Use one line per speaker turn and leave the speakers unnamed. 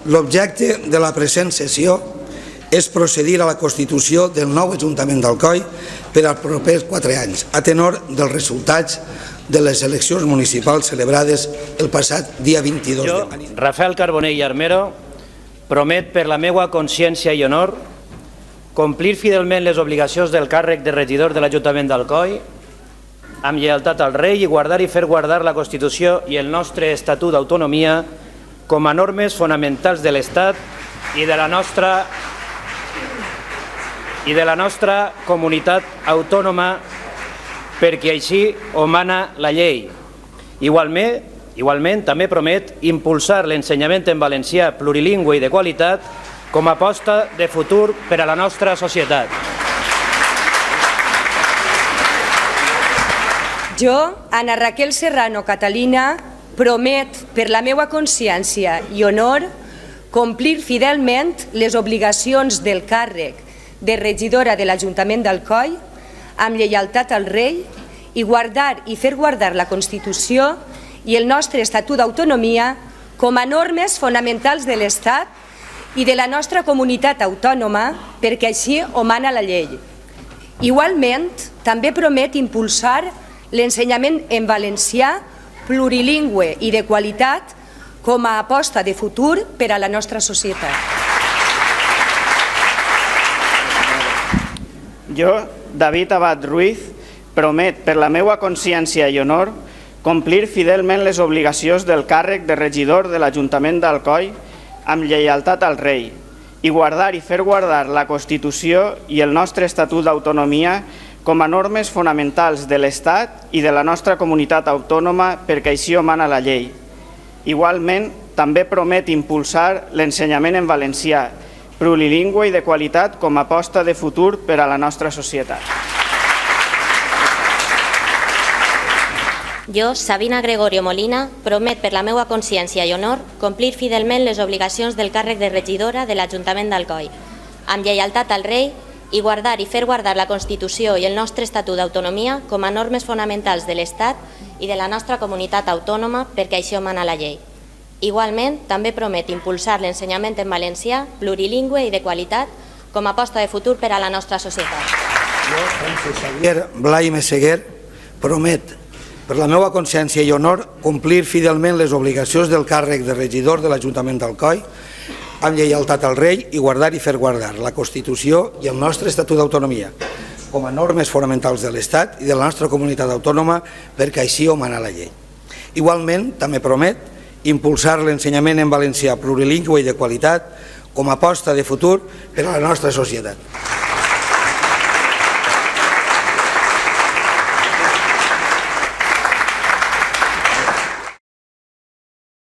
L'objecte de la present sessió és procedir a la constitució del nou Ajuntament d'Alcoi per als propers 4 anys, a tenor dels resultats de les eleccions municipals celebrades el passat dia 22 de maig.
Jo, Rafael Carbonell i Armero, promet per la meva consciència i honor complir fidelment les obligacions del càrrec de regidor de l'Ajuntament d'Alcoi amb lleialtat al rei i guardar i fer guardar la Constitució i el nostre Estatut d'Autonomia com a normes fonamentals de l'Estat i de la nostra comunitat autònoma perquè així ho mana la llei. Igualment, també promet impulsar l'ensenyament en valencià plurilingüe i de qualitat com a aposta de futur per a la nostra societat.
Jo, Ana Raquel Serrano Catalina, promet per la meva consciència i honor complir fidelment les obligacions del càrrec de regidora de l'Ajuntament d'Alcoi amb lleialtat al rei i guardar i fer guardar la Constitució i el nostre Estatut d'Autonomia com a normes fonamentals de l'Estat i de la nostra comunitat autònoma perquè així ho mana la llei. Igualment, també promet impulsar l'ensenyament en valencià plurilingüe i de qualitat com a aposta de futur per a la nostra societat.
Jo, David Abad Ruiz, promet per la meva consciència i honor complir fidelment les obligacions del càrrec de regidor de l'Ajuntament d'Alcoi amb lleialtat al rei i guardar i fer guardar la Constitució i el nostre Estatut d'Autonomia com a normes fonamentals de l'Estat i de la nostra comunitat autònoma perquè així ho mana la llei. Igualment, també promet impulsar l'ensenyament en valencià, plurilingüe i de qualitat com a aposta de futur per a la nostra societat.
Jo, Sabina Gregorio Molina, promet per la meva consciència i honor complir fidelment les obligacions del càrrec de regidora de l'Ajuntament d'Alcoi, amb lleialtat al rei i guardar i fer guardar la Constitució i el nostre Estatut d'Autonomia com a normes fonamentals de l'Estat i de la nostra comunitat autònoma perquè així ho mana la llei. Igualment, també promet impulsar l'ensenyament en valencià, plurilingüe i de qualitat com a aposta de futur per a la nostra societat.
Jo, Francesc Xavier Blai Meseguer, promet per la meva consciència i honor complir fidelment les obligacions del càrrec de regidor de l'Ajuntament d'Alcoi amb lleialtat al rei i guardar i fer guardar la Constitució i el nostre Estatut d'Autonomia com a normes fonamentals de l'Estat i de la nostra comunitat autònoma perquè així ho mana la llei. Igualment, també promet impulsar l'ensenyament en valencià plurilingüe i de qualitat com a aposta de futur per a la nostra societat.